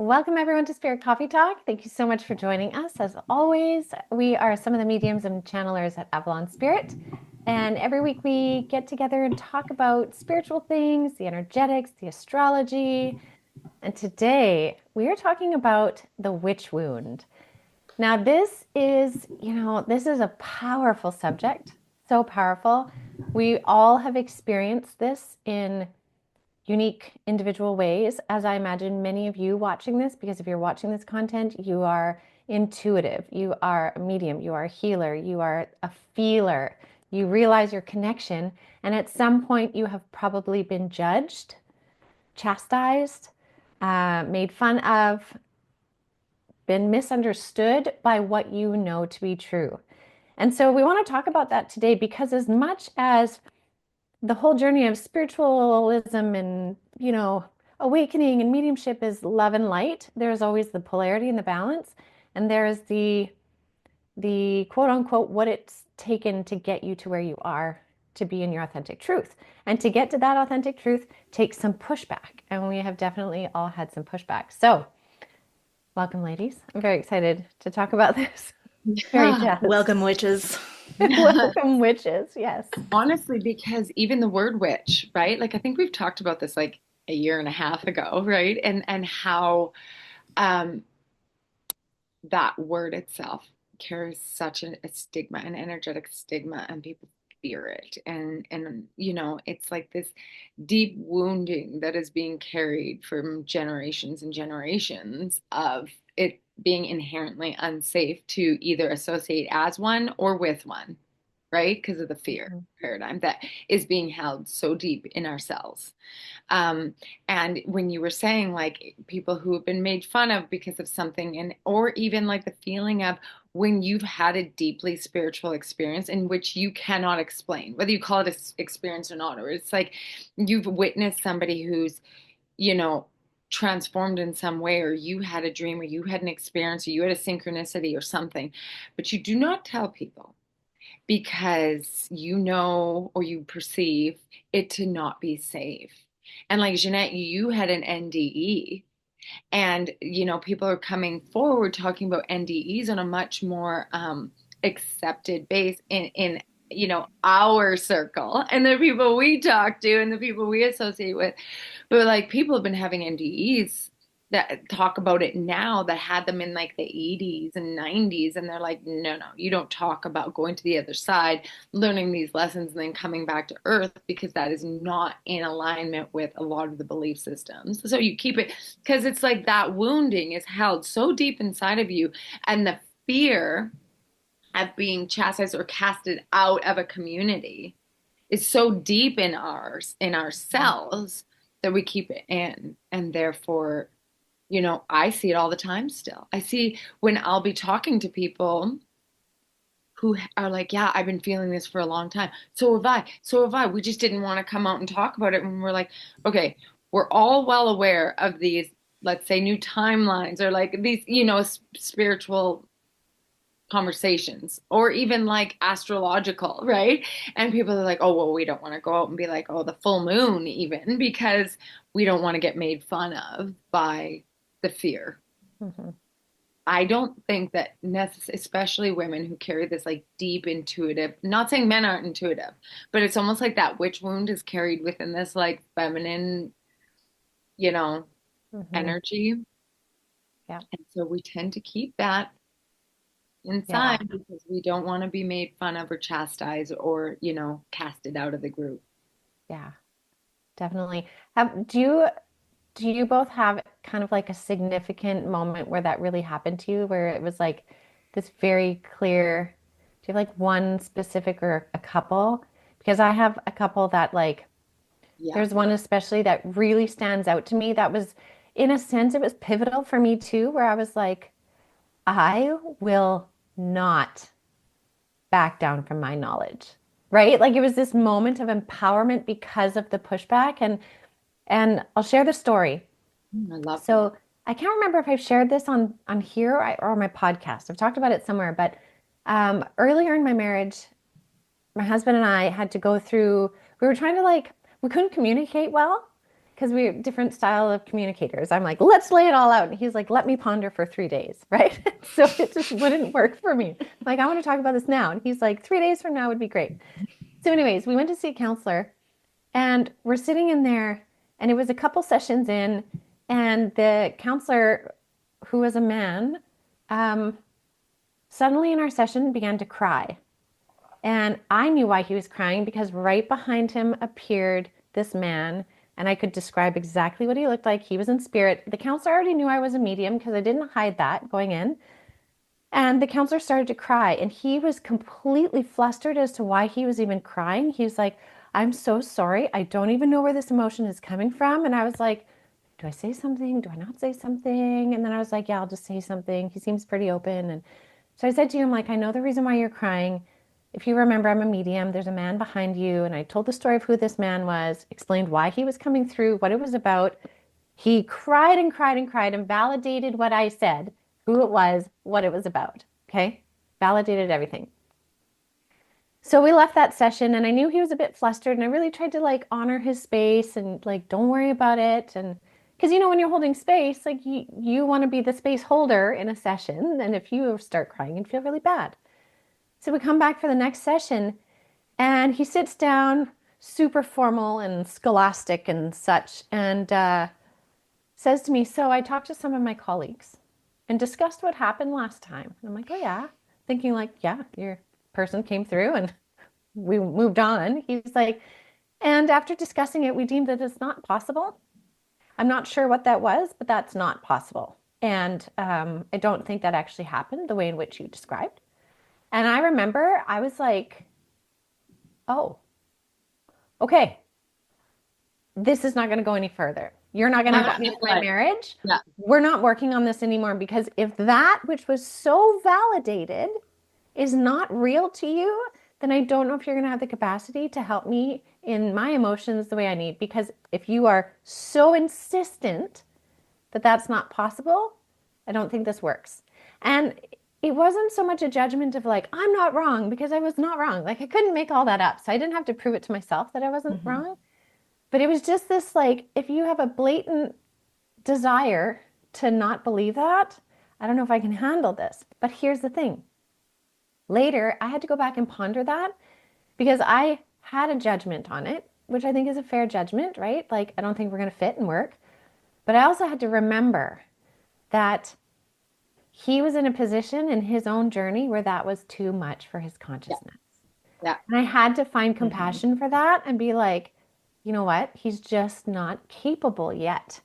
Welcome everyone to Spirit Coffee Talk. Thank you so much for joining us. As always, we are some of the mediums and channelers at Avalon Spirit. And every week we get together and talk about spiritual things, the energetics, the astrology. And today we are talking about the witch wound. Now, this is a powerful subject, so powerful. We all have experienced this in unique individual ways, as I imagine many of you watching this, because if you're watching this content, you are intuitive, you are a medium, you are a healer, you are a feeler, you realize your connection, and at some point you have probably been judged, chastised, made fun of, been misunderstood by what you know to be true. And so we want to talk about that today because as much as the whole journey of spiritualism and, awakening and mediumship is love and light, there's always the polarity and the balance. And there's the quote unquote what it's taken to get you to where you are to be in your authentic truth. And to get to that authentic truth takes some pushback. And we have definitely all had some pushback. So welcome, ladies. I'm very excited to talk about this. Very jazzed. Welcome, witches. Welcome, witches. Yes. Honestly, because even the word witch, right? Like I think we've talked about this like a year and a half ago, right? And how um that word itself carries such a stigma, an energetic stigma, and people fear it. And it's like this deep wounding that is being carried from generations and generations of it being inherently unsafe to either associate as one or with one, right? Because of the fear Mhm. paradigm that is being held so deep in ourselves. Um, and when you were saying like people who have been made fun of because of something, and or even like the feeling of when you've had a deeply spiritual experience in which you cannot explain, whether you call it an experience or not, or it's like you've witnessed somebody who's, you know, transformed in some way, or you had a dream, or you had an experience, or you had a synchronicity or something, but you do not tell people because you know or you perceive it to not be safe. And like Ginette, you had an NDE, and people are coming forward talking about NDEs on a much more accepted base in our circle and the people we talk to and the people we associate with. But like people have been having NDEs that talk about it now that had them in like the 80s and 90s, and they're like, no, no, you don't talk about going to the other side, learning these lessons and then coming back to earth, because that is not in alignment with a lot of the belief systems. So you keep it because it's like that wounding is held so deep inside of you, and the fear of being chastised or casted out of a community is so deep in ourselves that we keep it in. And therefore, I see it all the time still. I see when I'll be talking to people who are like, yeah, I've been feeling this for a long time. So have I. So have I. We just didn't want to come out and talk about it. And we're like, okay, we're all well aware of these, let's say, new timelines, or like these, spiritual conversations, or even like astrological, right? And people are like, oh, well, we don't want to go out and be like, oh, the full moon, even because we don't want to get made fun of by the fear. Mhm. I don't think that especially women who carry this like deep intuitive, not saying men aren't intuitive, but it's almost like that witch wound is carried within this like feminine, you know, Mhm. energy. Yeah. And so we tend to keep that Yeah. inside because we don't want to be made fun of or chastised or, casted out of the group. Yeah. Definitely. Do you both have kind of like a significant moment where that really happened to you, where it was like this very clear? Do you have like one specific or a couple? Because I have a couple that like, Yeah. there's one especially that really stands out to me. That was, in a sense, it was pivotal for me too, where I was like, I will not back down from my knowledge, right? Like it was this moment of empowerment because of the pushback. And I'll share the story. I love that. So I can't remember if I've shared this on here or my podcast. I've talked about it somewhere, but earlier in my marriage, my husband and I had to go through. We were trying to like we couldn't communicate well, because we're different style of communicators. I'm like, let's lay it all out. And he's like, let me ponder for 3 days, right? So it just wouldn't work for me. Like, I want to talk about this now. And he's like, 3 days from now would be great. So anyways, we went to see a counselor and we're sitting in there and it was a couple sessions in and the counselor, who was a man, um, suddenly in our session began to cry. And I knew why he was crying because right behind him appeared this man, and I could describe exactly what he looked like. He was in spirit. The counselor already knew I was a medium because I didn't hide that going in. And the counselor started to cry, and he was completely flustered as to why he was even crying. He was like, I'm so sorry. I don't even know where this emotion is coming from. And I was like, do I say something? Do I not say something? And then I was like, yeah, I'll just say something. He seems pretty open. And so I said to him, like, I know the reason why you're crying. If you remember, I'm a medium. There's a man behind you. And I told the story of who this man was, explained why he was coming through, what it was about. He cried and cried and cried and validated what I said, who it was, what it was about. Okay. Validated everything. So we left that session and I knew he was a bit flustered and I really tried to like honor his space and like, don't worry about it. And because, you know, when you're holding space, like you want to be the space holder in a session. And if you start crying, you'd feel really bad. So we come back for the next session and he sits down super formal and scholastic and such and says to me, so I talked to some of my colleagues and discussed what happened last time. And I'm like, oh yeah, thinking like, yeah, your person came through and we moved on. He's like, and after discussing it, we deemed that it's not possible. I'm not sure what that was, but that's not possible. And I don't think that actually happened the way in which you described. And I remember I was like, oh, okay, this is not going to go any further. You're not going to help me with my marriage. Yeah. We're not working on this anymore because if that which was so validated is not real to you, then I don't know if you're going to have the capacity to help me in my emotions the way I need. Because if you are so insistent that that's not possible, I don't think this works. And it wasn't so much a judgment of like, I'm not wrong because I was not wrong. Like I couldn't make all that up. So I didn't have to prove it to myself that I wasn't wrong. But it was just this like, if you have a blatant desire to not believe that, I don't know if I can handle this. But here's the thing. Later, I had to go back and ponder that because I had a judgment on it, which I think is a fair judgment, right? Like, I don't think we're going to fit and work. But I also had to remember that he was in a position in his own journey where that was too much for his consciousness. Yeah. And I had to find compassion for that and be like, you know what? He's just not capable yet.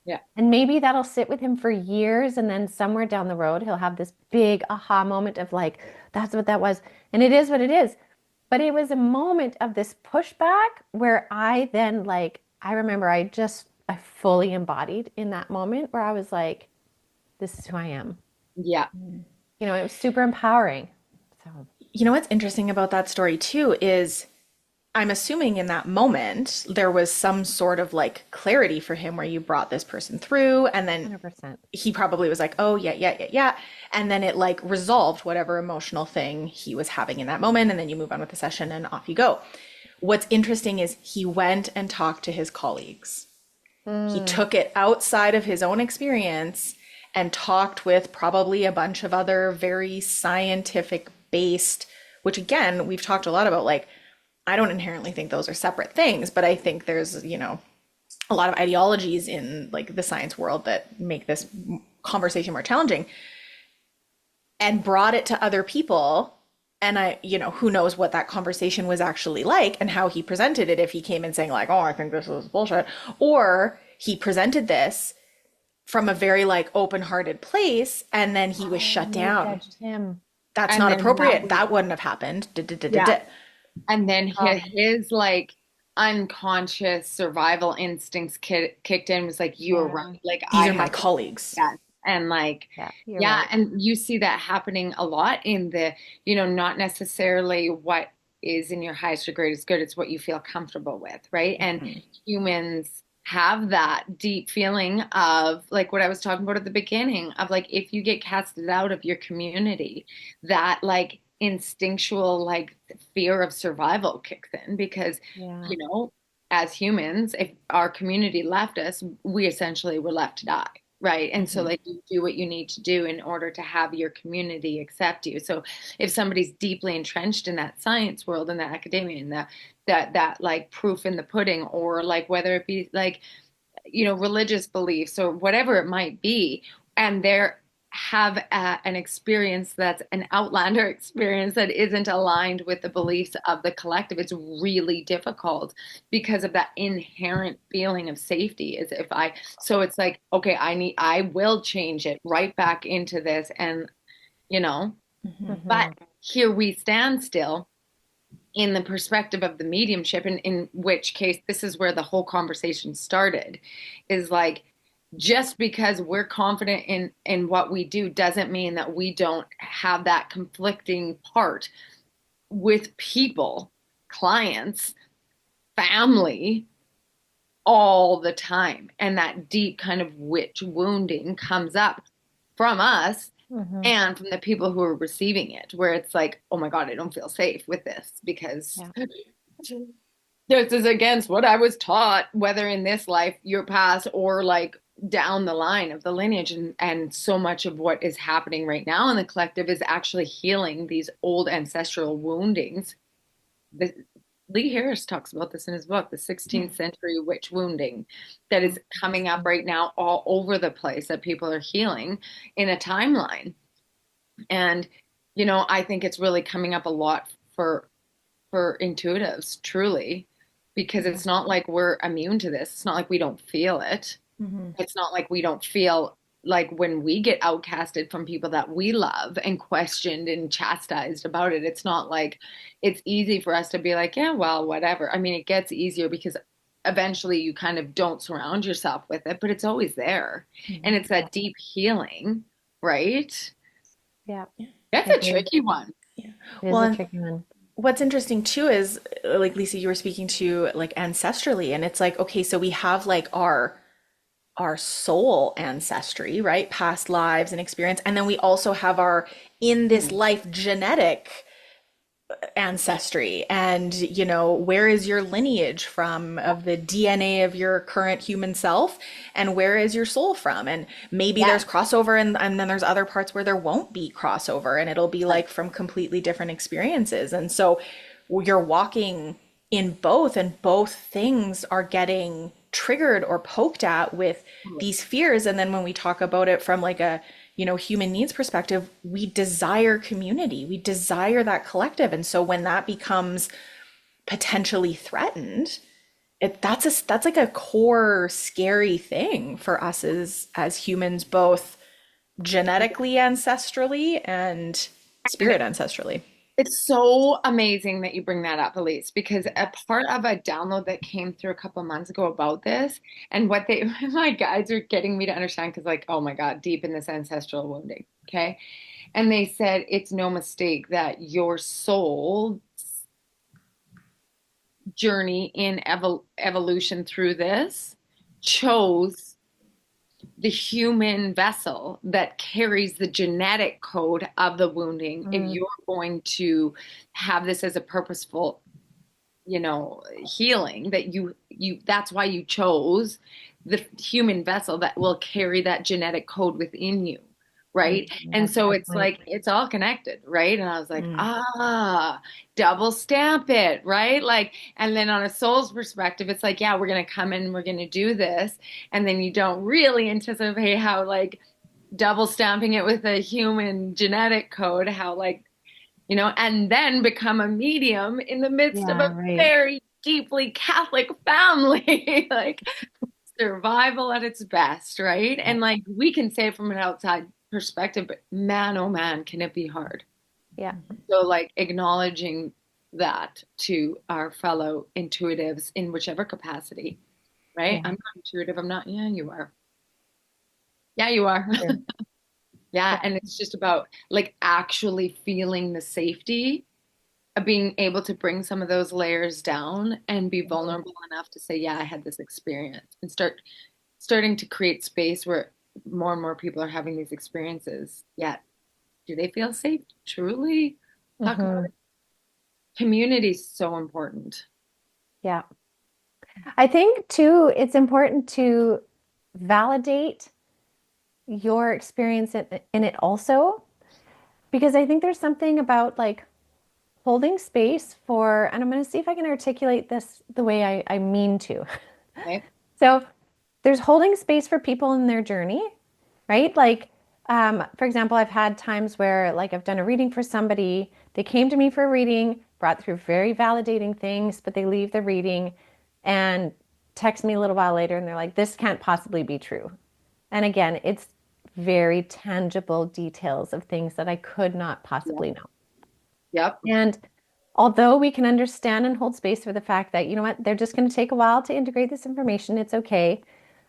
Yeah. And maybe that'll sit with him for years. And then somewhere down the road, he'll have this big aha moment of like, that's what that was. And it is what it is. But it was a moment of this pushback where I then like, I remember I fully embodied in that moment where I was like, this is who I am. Yeah. You know, it was super empowering. So, You know what's interesting about that story too is I'm assuming in that moment there was some sort of like clarity for him where you brought this person through and then 100%. he probably was like, oh, yeah. And then it like resolved whatever emotional thing he was having in that moment. And then you move on with the session and off you go. What's interesting is he went and talked to his colleagues. He took it outside of his own experience and talked with probably a bunch of other very scientific based, which again, we've talked a lot about, like, I don't inherently think those are separate things, but I think there's, you know, a lot of ideologies in like the science world that make this conversation more challenging, and brought it to other people. And I, you know, who knows what that conversation was actually like and how he presented it. If he came in saying like, oh, I think this is bullshit, or he presented this from a very like open-hearted place and then he was shut down. Judged him. That's And not then appropriate. That wouldn't have happened. Yeah. And then his like unconscious survival instincts kicked in, was like, you were right. Like, These are my colleagues. Yeah. And like, Yeah, right. and you see that happening a lot in the, you know, not necessarily what is in your highest or greatest good, it's what you feel comfortable with, right? And humans have that deep feeling of like what I was talking about at the beginning of like, if you get casted out of your community, that like instinctual like fear of survival kicks in because, you know, as humans, if our community left us, we essentially were left to die. Right. And so Mhm. like you do what you need to do in order to have your community accept you. So if somebody's deeply entrenched in that science world and that academia and that like proof in the pudding, or like whether it be like, religious beliefs or whatever it might be, and they're have an experience that's an outlander experience that isn't aligned with the beliefs of the collective, it's really difficult because of that inherent feeling of safety. Is if I so it's like, okay, I will change it right back into this, and you know Mhm. but Mhm. here we stand still in the perspective of the mediumship, and in which case this is where the whole conversation started, is like, just because we're confident in what we do doesn't mean that we don't have that conflicting part with people, clients, family, all the time. And that deep kind of witch wounding comes up from us Mhm. and from the people who are receiving it, where it's like, oh my God, I don't feel safe with this because Yeah. this is against what I was taught, whether in this life, your past, or like down the line of the lineage. And so much of what is happening right now in the collective is actually healing these old ancestral woundings. The, Lee Harris talks about this in his book, The 16th Century Witch Wounding, that is coming up right now all over the place, that people are healing in a timeline. And, I think it's really coming up a lot for intuitives, truly, because Yeah. it's not like we're immune to this. It's not like we don't feel it. Mhm. It's not like we don't feel like when we get outcasted from people that we love and questioned and chastised about it. It's not like it's easy for us to be like, yeah, well, whatever. I mean, it gets easier because eventually you kind of don't surround yourself with it, but it's always there. And Mhm. it's that deep healing, right? Yeah. That's I a agree. tricky one. Yeah. It is Well, a and tricky one. what's interesting too is like Lisa, you were speaking to like ancestrally, and it's like, okay, so we have like our soul ancestry, right? Past lives and experience. And then we also have our in this life genetic ancestry. And, where is your lineage from of the DNA of your current human self? And where is your soul from? And maybe Yes. there's crossover, and then there's other parts where there won't be crossover, and it'll be like from completely different experiences. And so you're walking in both, and both things are getting triggered or poked at with these fears. And then when we talk about it from like a human needs perspective, we desire community, we desire that collective. And so when that becomes potentially threatened, that's like a core scary thing for us as humans, both genetically ancestrally and spirit ancestrally. It's so amazing that you bring that up, Elyse, because a part of a download that came through a couple of months ago about this, and what my guides are getting me to understand, because like, oh my God, deep in this ancestral wounding. Okay. And they said it's no mistake that your soul journey in evolution through this chose the human vessel that carries the genetic code of the wounding. If Mm. you're going to have this as a purposeful, healing, that you that's why you chose the human vessel that will carry that genetic code within you, right? And That's a so good it's point. like it's all connected, right? And I was like, Mm. double stamp it, right? Like, and then on a soul's perspective, it's like, yeah, we're gonna come in, we're gonna do this, and then you don't really anticipate how like double stamping it with a human genetic code, how like, and then become a medium in the midst of Yeah, a right. very deeply Catholic family. Like survival at its best, right? Yeah. And like we can say it from an outside perspective, but man, oh man, can it be hard. Yeah. So like acknowledging that to our fellow intuitives in whichever capacity, right? Yeah. I'm not intuitive. I'm not. Yeah, you are. Yeah, you are. True. Yeah. Yeah. And it's just about like actually feeling the safety of being able to bring some of those layers down and be Mhm. vulnerable enough to say, yeah, I had this experience, and starting to create space where more and more people are having these experiences. Yet, do they feel safe? Truly? Talk about Mhm. it. Community is so important. Yeah. I think too, it's important to validate your experience in it also, because I think there's something about like holding space for, and I'm going to see if I can articulate this the way I mean to. Right? So there's holding space for people in their journey, right? Like, for example, I've had times where like I've done a reading for somebody, they came to me for a reading, brought through very validating things, but they leave the reading and text me a little while later and they're like, this can't possibly be true. And again, it's very tangible details of things that I could not Yep. possibly know. Yep. And although we can understand and hold space for the fact that, you know what, they're just going to take a while to integrate this information, it's okay.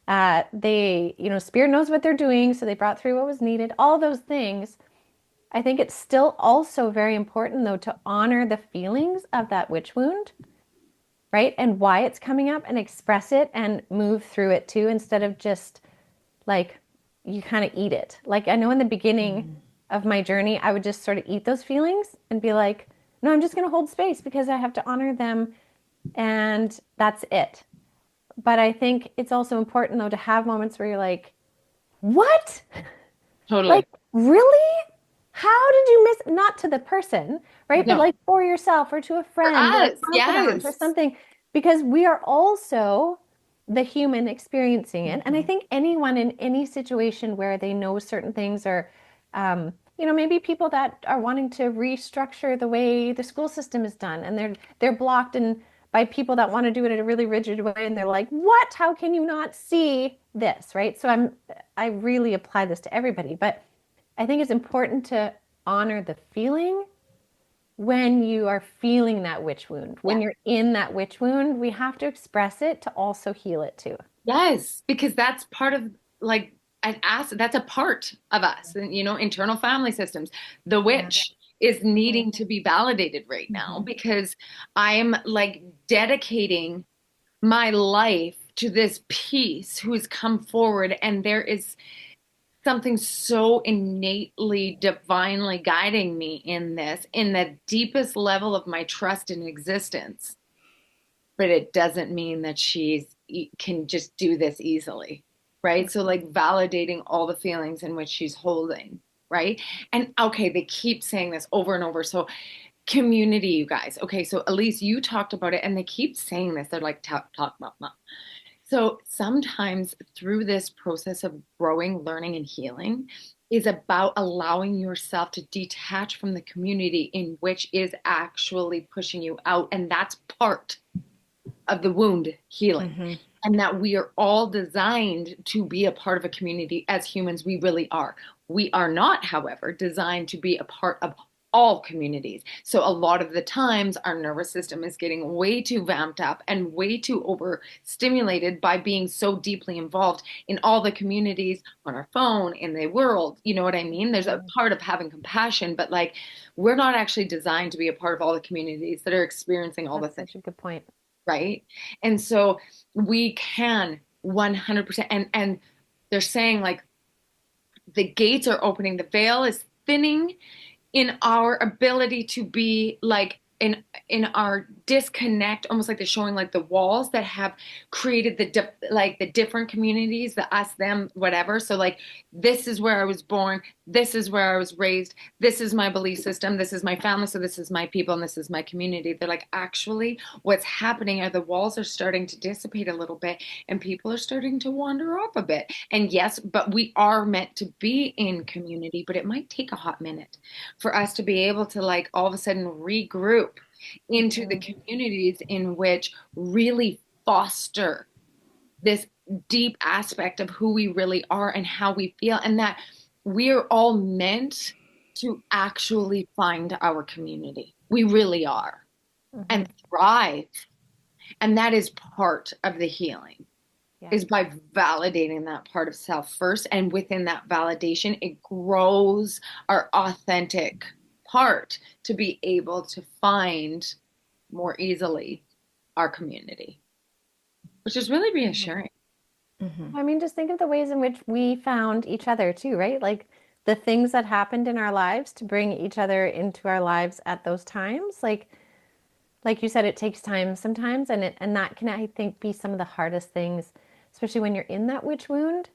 Spirit knows what they're doing, so they brought through what was needed, all those things. I think it's still also very important, though, to honor the feelings of that witch wound, right? And why it's coming up and express it and move through it too, instead of just like you kind of eat it. Like I know in the beginning of my journey, I would just sort of eat those feelings and be like, no, I'm just going to hold space because I have to honor them and that's it. But I think it's also important though to have moments where you're like, what? Like, Totally. really? How did you miss? Not to the person, right? But No. like for yourself or to a For friend or a us, confidant or yes. something, because we are also the human experiencing it. And I Mhm. think anyone in any situation where they know certain things or, maybe people that are wanting to restructure the way the school system is done and they're blocked and by people that want to do it in a really rigid way and they're like, what? How can you not see this? Right. So I really apply this to everybody, but I think it's important to honor the feeling when you are feeling that witch wound. Yeah. When you're in that witch wound, we have to express it to also heal it too. Yes, because that's part of like an asset. That's a part of us, and internal family systems. The Yeah. witch is Mhm. needing to be validated right now Mhm. because I'm like dedicating my life to this piece who has come forward, and there is something so innately, divinely guiding me in this, in the deepest level of my trust in existence. But it doesn't mean that can just do this easily, right? So like validating all the feelings in which she's holding, right? And okay, they keep saying this over and over. So community, you guys. Okay, so Elyse, you talked about it, and they keep saying this. They're like talk about. So sometimes through this process of growing, learning, and healing is about allowing yourself to detach from the community in which is actually pushing you out. And that's part of the wound healing. Mhm. And that we are all designed to be a part of a community as humans. We really are. We are not, however, designed to be a part of all communities. So a lot of the times our nervous system is getting way too vamped up and way too overstimulated by being so deeply involved in all the communities on our phone, in the world. You know what I mean? There's a part of having compassion, but like we're not actually designed to be a part of all the communities that are experiencing all the That's things, such a good point. right? And so we can 100%, and they're saying like the gates are opening, the veil is thinning in our ability to be like in our disconnect, almost like they're showing like the walls that have created like the different communities, the us, them, whatever. So like this is where I was born, this is where I was raised, this is my belief system, this is my family, so this is my people, and this is my community. They're like, actually what's happening are the walls are starting to dissipate a little bit and people are starting to wander off a bit. And yes, but we are meant to be in community, but it might take a hot minute for us to be able to like all of a sudden regroup into the Mhm. communities in which really foster this deep aspect of who we really are and how we feel, and that we're all meant to actually find our community. We really are, and Mhm. thrive. And that is part of the healing, Yeah. is by validating that part of self first. And within that validation, it grows our authentic part to be able to find more easily our community, which is really Mhm. reassuring. Mhm. I mean, just think of the ways in which we found each other too, right? Like the things that happened in our lives to bring each other into our lives at those times. like you said, it takes time sometimes, and that can, I think, be some of the hardest things, especially when you're in that witch wound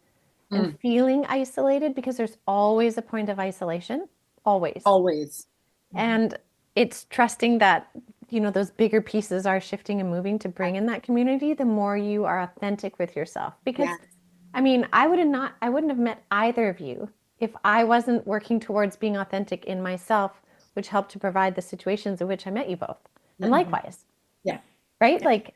and Mm, feeling isolated, because there's always a point of isolation, always. always. And it's trusting that, those bigger pieces are shifting and moving to bring in that community, the more you are authentic with yourself. Because Yeah. I mean, I wouldn't have met either of you if I wasn't working towards being authentic in myself, which helped to provide the situations in which I met you both. And Yeah. likewise, Yeah. right? Like,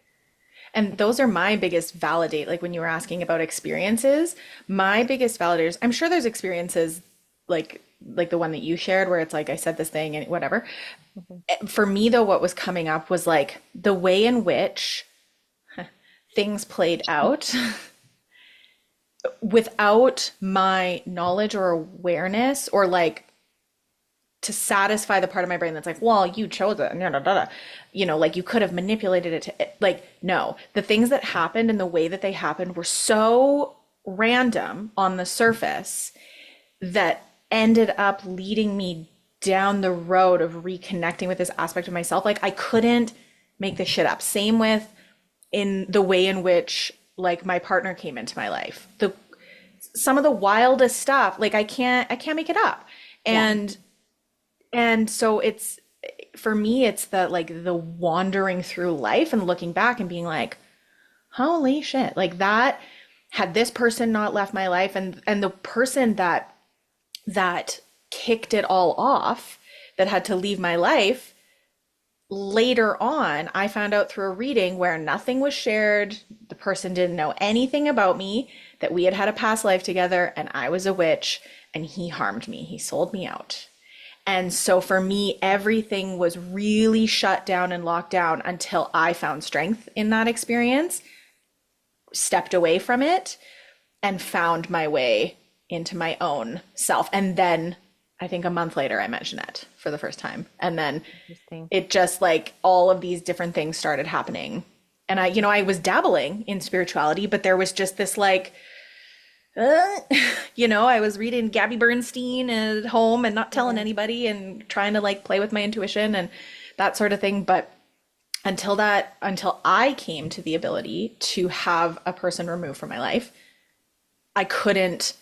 And those are my biggest validate. Like when you were asking about experiences, my biggest validators, I'm sure there's experiences like the one that you shared where it's like I said this thing and whatever. mhm, For me though, what was coming up was like the way in which things played out without my knowledge or awareness or like to satisfy the part of my brain that's like, well, you chose it, like you could have manipulated it to, like, no, the things that happened and the way that they happened were so random on the surface that ended up leading me down the road of reconnecting with this aspect of myself. Like I couldn't make this shit up. Same with in the way in which like my partner came into my life. Some of the wildest stuff, like I can't make it up. yeah. And so it's for me, it's the wandering through life and looking back and being like, holy shit, like that had this person not left my life and the person that kicked it all off that had to leave my life later on, I found out through a reading where nothing was shared. The person didn't know anything about me, that we had had a past life together, and I was a witch, and he harmed me. He sold me out. And so for me, everything was really shut down and locked down until I found strength in that experience, stepped away from it, and found my way into my own self. And then I think a month later, I met Ginette for the first time. And then Interesting. it just like all of these different things started happening. And I was dabbling in spirituality, but there was just this like, uh, I was reading Gabby Bernstein at home and not telling Yeah. anybody and trying to like play with my intuition and that sort of thing. But until I came to the ability to have a person removed from my life, I couldn't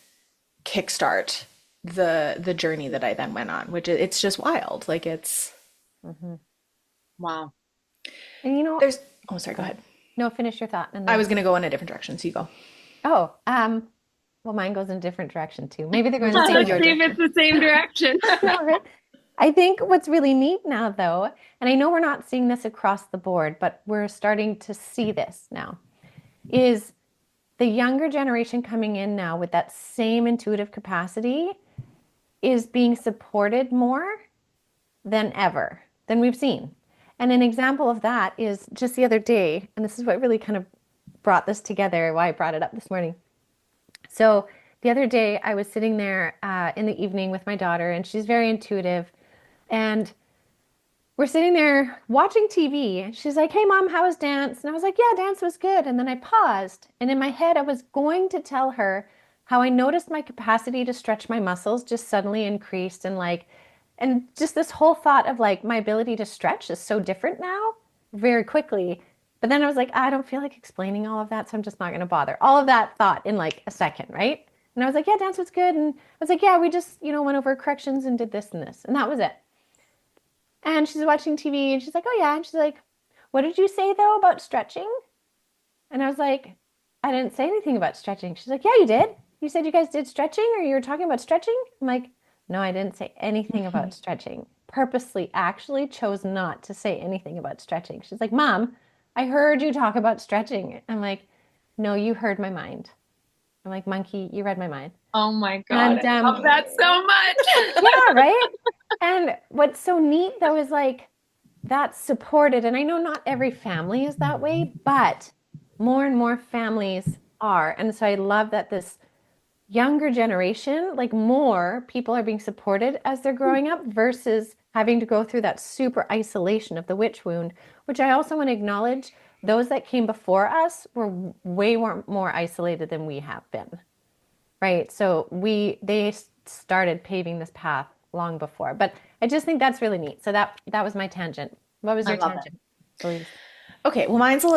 kickstart the journey that I then went on, which it's just wild. Like it's Mhm. Wow. And there's oh sorry, go ahead. no, finish your thought. And I then, was gonna go in a different direction, so you go. oh, well, mine goes in a different direction too. Maybe they're going in the Let's same go Let's your see if direction. it's the same direction. No, right? I think what's really neat now, though, and I know we're not seeing this across the board, but we're starting to see this now, is the younger generation coming in now with that same intuitive capacity is being supported more than ever, than we've seen. And an example of that is just the other day, and this is what really kind of brought this together, why I brought it up this morning. So the other day, I was sitting there in the evening with my daughter, and she's very intuitive. And we're sitting there watching TV. And she's like, "Hey, Mom, how was dance?" And I was like, "Yeah, dance was good." And then I paused. And in my head, I was going to tell her how I noticed my capacity to stretch my muscles just suddenly increased. And just this whole thought of like my ability to stretch is so different now very quickly. But then I was like, I don't feel like explaining all of that, so I'm just not going to bother. All of that thought in like a second, right? And I was like, yeah, dance was good. And I was like, yeah, we just, went over corrections and did this and this. And that was it. And she's watching TV and she's like, oh, yeah. And she's like, what did you say though about stretching? And I was like, I didn't say anything about stretching. She's like, yeah, you did. You said you guys did stretching or you were talking about stretching? I'm like, no, I didn't say anything about stretching. Purposely actually chose not to say anything about stretching. She's like, Mom, I heard you talk about stretching. I'm like, no, you heard my mind. I'm like, monkey, you read my mind. Oh my God. And I love that so much. yeah, right? And what's so neat though is like that's supported. And I know not every family is that way, but more and more families are. And so I love that this younger generation, like more people are being supported as they're growing up versus having to go through that super isolation of the witch wound, which I also want to acknowledge those that came before us were way more isolated than we have been. Right. So they started paving this path long before. But I just think that's really neat. So that was my tangent. What was I your love it. tangent? Elyse. Okay, well, mine's a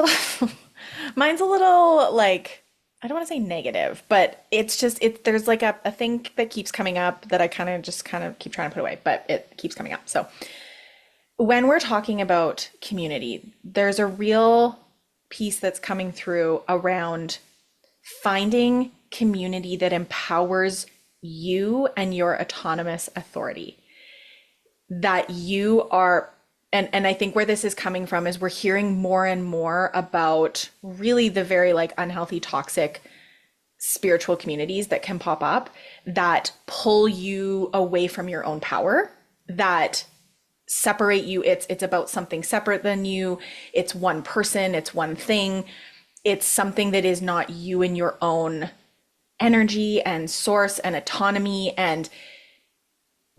little like, I don't want to say negative, but it's just, there's like a thing that keeps coming up that I kind of keep trying to put away, but it keeps coming up. So when we're talking about community, there's a real piece that's coming through around finding community that empowers you and your autonomous authority. That you are, and I think where this is coming from is we're hearing more and more about really the very like unhealthy, toxic spiritual communities that can pop up that pull you away from your own power, that separate you. It's about something separate than you. It's one person, it's one thing. It's something that is not you in your own energy and source and autonomy. And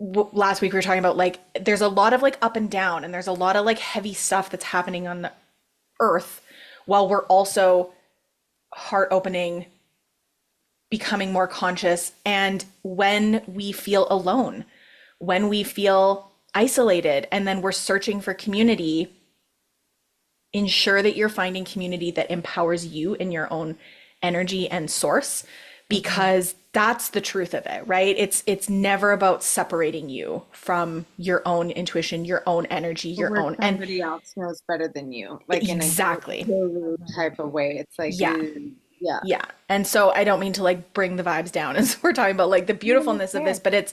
last week we were talking about like there's a lot of like up and down, and there's a lot of like heavy stuff that's happening on the earth while we're also heart opening, becoming more conscious. And when we feel alone, when we feel isolated, and then we're searching for community, ensure that you're finding community that empowers you in your own energy and source, because that's the truth of it, right? It's never about separating you from your own intuition, your own energy, your Where own, and somebody else knows better than you, like in a exactly. guru type of way. It's like, Yeah. yeah. Yeah. And so I don't mean to like bring the vibes down as we're talking about like the beautifulness of this, but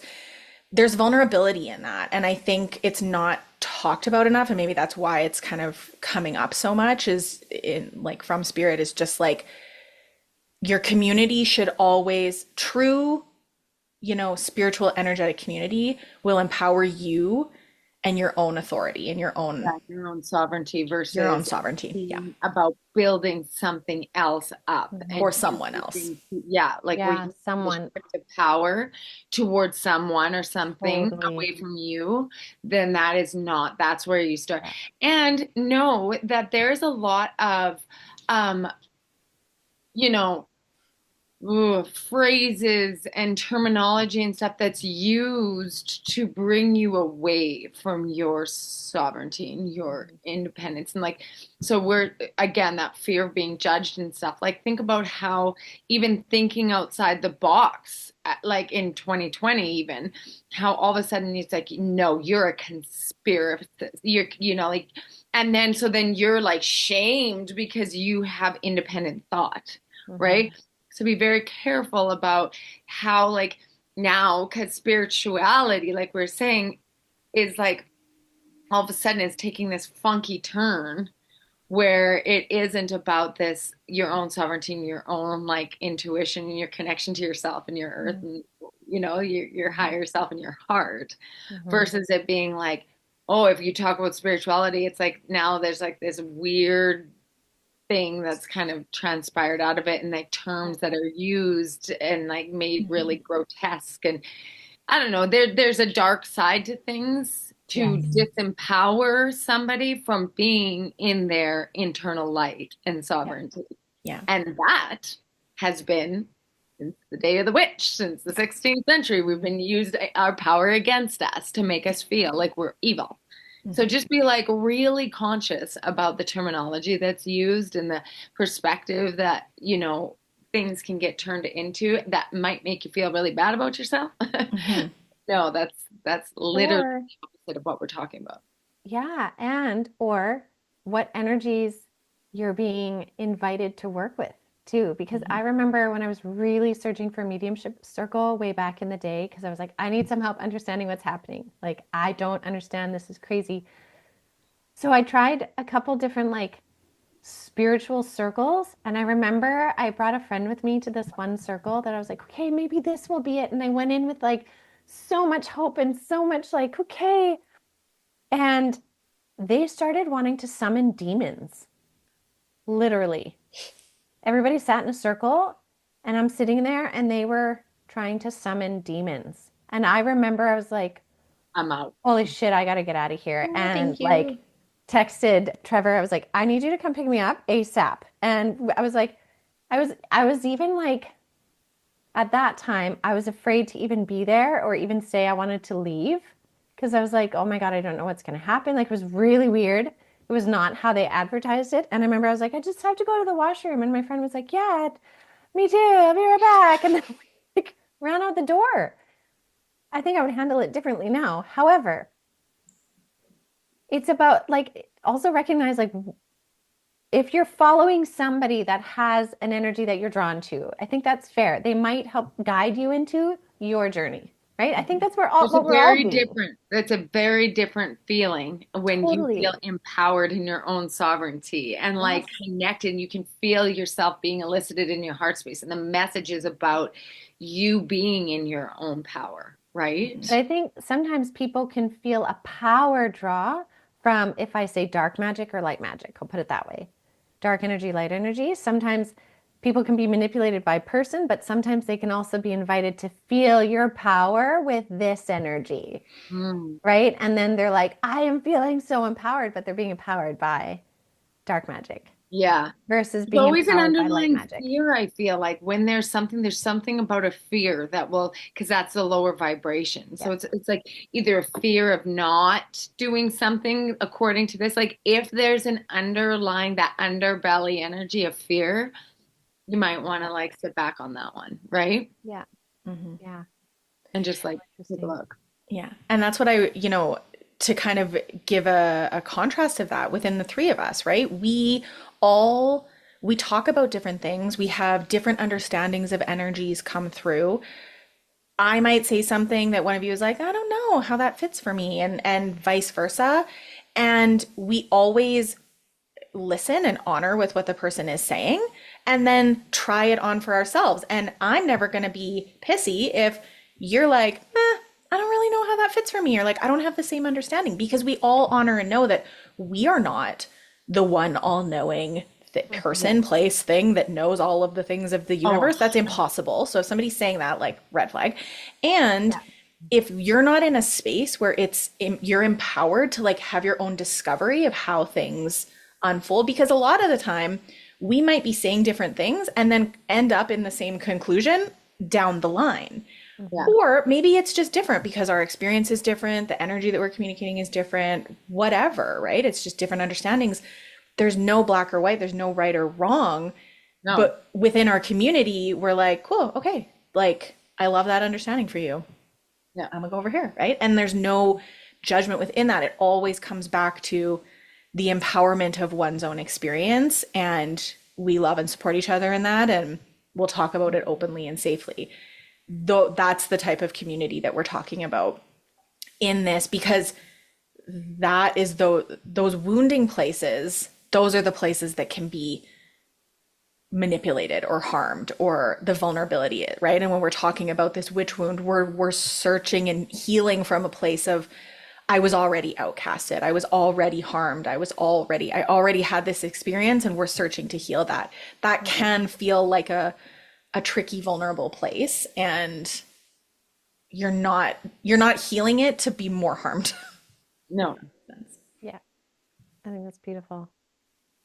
there's vulnerability in that. And I think it's not talked about enough. And maybe that's why it's kind of coming up so much is in like from spirit is just like your community should always true, spiritual energetic community will empower you and your own authority and your own sovereignty versus your own sovereignty. Yeah. about building something else up or someone else. Like Yeah, where you someone. the power towards someone or something Totally. away from you, then that's where you start. And know that there's a lot of you know phrases and terminology and stuff that's used to bring you away from your sovereignty and your independence. And like, so we're, again, that fear of being judged and stuff. Like, think about how even thinking outside the box, like in 2020, even how all of a sudden it's like, no, you're a conspiracist, like, and then so then you're like shamed because you have independent thought, right? So be very careful about how, like, now, because spirituality, like we're saying, is like all of a sudden it's taking this funky turn where it isn't about this, your own sovereignty and your own like intuition and your connection to yourself and your earth and, your higher self and your heart versus it being like, oh, if you talk about spirituality, it's like now there's like this weird thing that's kind of transpired out of it and like terms that are used and like made really grotesque. And I don't know, there's a dark side to things to disempower somebody from being in their internal light and sovereignty. Yeah. And that has been since the day of the witch, since the 16th century, we've been used our power against us to make us feel like we're evil. So just be like really conscious about the terminology that's used and the perspective that, things can get turned into that might make you feel really bad about yourself. No, that's literally the opposite of what we're talking about. Yeah. Or what energies you're being invited to work with too. Because I remember when I was really searching for mediumship circle way back in the day, because I was like, I need some help understanding what's happening. Like, I don't understand. This is crazy. So I tried a couple different like spiritual circles. And I remember I brought a friend with me to this one circle that I was like, okay, maybe this will be it. And I went in with like so much hope and so much like, okay. And they started wanting to summon demons. Literally. Everybody sat in a circle and I'm sitting there and they were trying to summon demons. And I remember I was like, I'm out. Holy shit, I got to get out of here. Oh, and like texted Trevor, I was like, I need you to come pick me up ASAP. And I was like, I was even like, at that time, I was afraid to even be there or even say I wanted to leave because I was like, oh my God, I don't know what's going to happen. Like, it was really weird It was not how they advertised it. And I remember I was like, I just have to go to the washroom. And my friend was like, yeah, me too. I'll be right back. And then like ran out the door. I think I would handle it differently now. However, it's about like also recognize like if you're following somebody that has an energy that you're drawn to, I think that's fair. They might help guide you into your journey, right? I think that's what we're all doing. That's a very different feeling when you feel Totally. empowered in your own sovereignty and like Yes. connected. You can feel yourself being elicited in your heart space. And the message is about you being in your own power, right? But I think sometimes people can feel a power draw from, if I say dark magic or light magic, I'll put it that way. Dark energy, light energy. Sometimes people can be manipulated by person, but sometimes they can also be invited to feel your power with this energy, Mm. right? And then they're like, I am feeling so empowered, but they're being empowered by dark magic Yeah. versus There's being always an empowered by light underlying magic. fear, I feel like when there's something about a fear that will, because that's the lower vibration. So Yeah. it's like either a fear of not doing something according to this. Like if there's an underlying, that underbelly energy of fear, you might want to like sit back on that one, right? Yeah. Mm-hmm. Yeah. And just like take a Interesting. look. Yeah. And that's what to kind of give a contrast of that within the three of us, right? All, we talk about different things. We have different understandings of energies come through. I might say something that one of you is like, I don't know how that fits for me, and vice versa. And we always listen and honor with what the person is saying and then try it on for ourselves. And I'm never going to be pissy if you're like, I don't really know how that fits for me, or like, I don't have the same understanding, because we all honor and know that we are not the one all knowing person, place, thing that knows all of the things of the Oh, universe. That's impossible. So if somebody's saying that, like, red flag. And Yeah. if you're not in a space where you're empowered to like have your own discovery of how things unfold, because a lot of the time we might be saying different things and then end up in the same conclusion down the line. yeah. Or maybe it's just different because our experience is different, the energy that we're communicating is different, whatever, right? It's just different understandings. There's no black or white, there's no right or wrong. No. But within our community, we're like, cool, okay, like, I love that understanding for you. Yeah. I'm gonna go over here, right? And there's no judgment within that. It always comes back to the empowerment of one's own experience. And we love and support each other in that. And we'll talk about it openly and safely. Though that's the type of community that we're talking about in this, because that is those wounding places, those are the places that can be manipulated or harmed, or the vulnerability, right? And when we're talking about this witch wound, we're searching and healing from a place of, I was already outcasted, I was already harmed, I already had this experience, and we're searching to heal that. That can feel like a tricky, vulnerable place, and you're not healing it to be more harmed. No. Yeah. I think that's beautiful.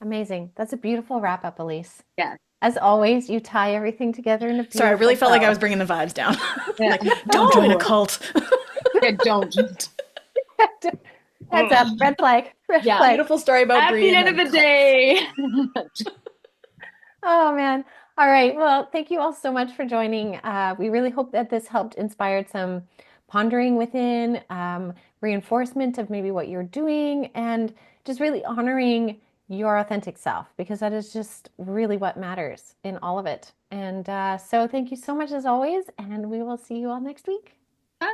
Amazing. That's a beautiful wrap up, Elyse. Yeah. As always, you tie everything together in a beautiful Sorry, I really felt like I bow. was bringing the vibes down. Yeah. Like, don't join a No. cult. Yeah, don't. Heads up, red flag, red Yeah. flag. Beautiful story about At Brie the and end of then the cults. day. Oh man. All right. Well, thank you all so much for joining. We really hope that this helped inspire some pondering within, reinforcement of maybe what you're doing, and just really honoring your authentic self, because that is just really what matters in all of it. And so thank you so much as always, and we will see you all next week. Bye.